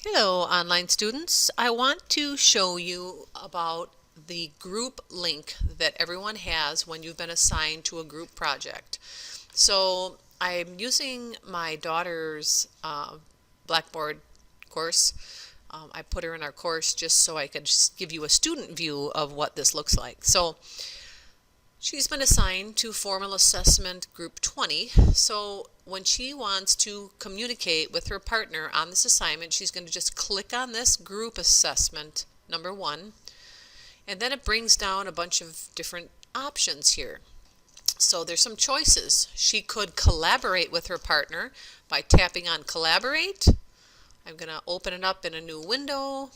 Hello, online students. I want to show you about the group link that everyone has when you've been assigned to a group project. So I'm using my daughter's Blackboard course. I put her in our course just so I could just give you a student view of what this looks like. So she's been assigned to formal assessment group 20. So when she wants to communicate with her partner on this assignment, she's going to just click on this group assessment number 1, and then it brings down a bunch of different options here. So there's some choices. She could collaborate with her partner by tapping on collaborate. I'm going to open it up in a new window,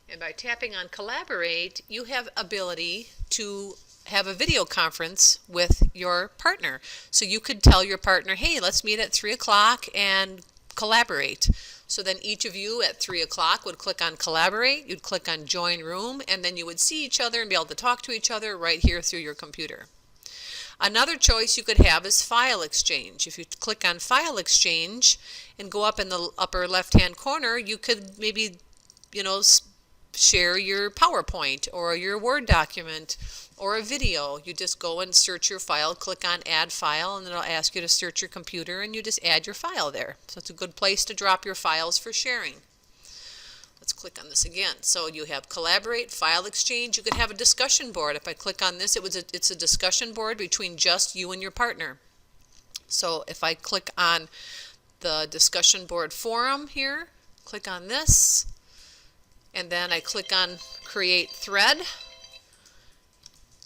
and by tapping on collaborate, you have ability to have a video conference with your partner. So you could tell your partner, hey, let's meet at 3 o'clock and collaborate. So then each of you at 3 o'clock would click on collaborate, you'd click on join room, and then you would see each other and be able to talk to each other right here through your computer. Another choice you could have is file exchange. If you click on file exchange and go up in the upper left hand corner, you could maybe, share your PowerPoint or your Word document or a video. You just go and search your file, click on add file, and it'll ask you to search your computer, and you just add your file there. So it's a good place to drop your files for sharing. Let's click on this again. So you have collaborate, file exchange. You could have a discussion board. If I click on this, it's a discussion board between just you and your partner. So if I click on the discussion board forum here, click on this, and then I click on create thread.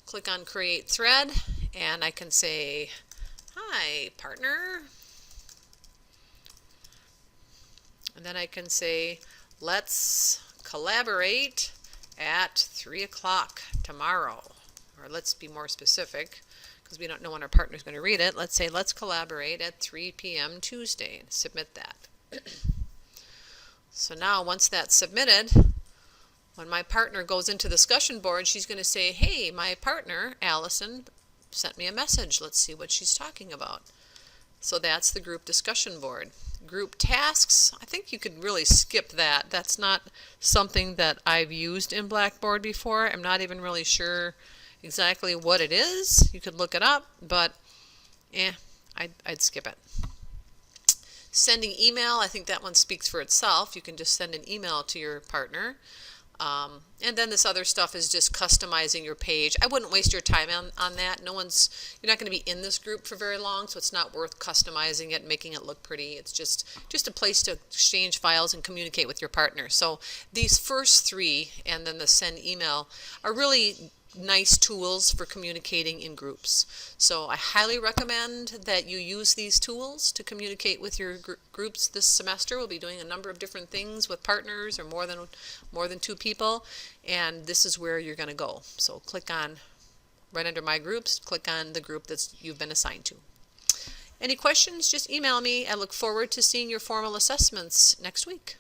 Click on create thread, and I can say, hi partner, and then I can say, let's collaborate at 3 o'clock tomorrow. Or let's be more specific, because we don't know when our partner is going to read it. Let's say, let's collaborate at 3 p.m. Tuesday, and submit that. So now once that's submitted, when my partner goes into the discussion board, she's going to say, hey, my partner, Allison, sent me a message. Let's see what she's talking about. So that's the group discussion board. Group tasks, I think you could really skip that. That's not something that I've used in Blackboard before. I'm not even really sure exactly what it is. You could look it up, but I'd skip it. Sending email, I think that one speaks for itself. You can just send an email to your partner. And then this other stuff is just customizing your page. I wouldn't waste your time on that. You're not going to be in this group for very long, so it's not worth customizing it, making it look pretty. It's just a place to exchange files and communicate with your partner. So these first 3 and then the send email are really nice tools for communicating in groups. So I highly recommend that you use these tools to communicate with your groups this semester. We'll be doing a number of different things with partners or more than 2 people, and this is where you're going to go. So click on right under my groups, click on the group that you've been assigned to. Any questions, just email me. I look forward to seeing your formal assessments next week.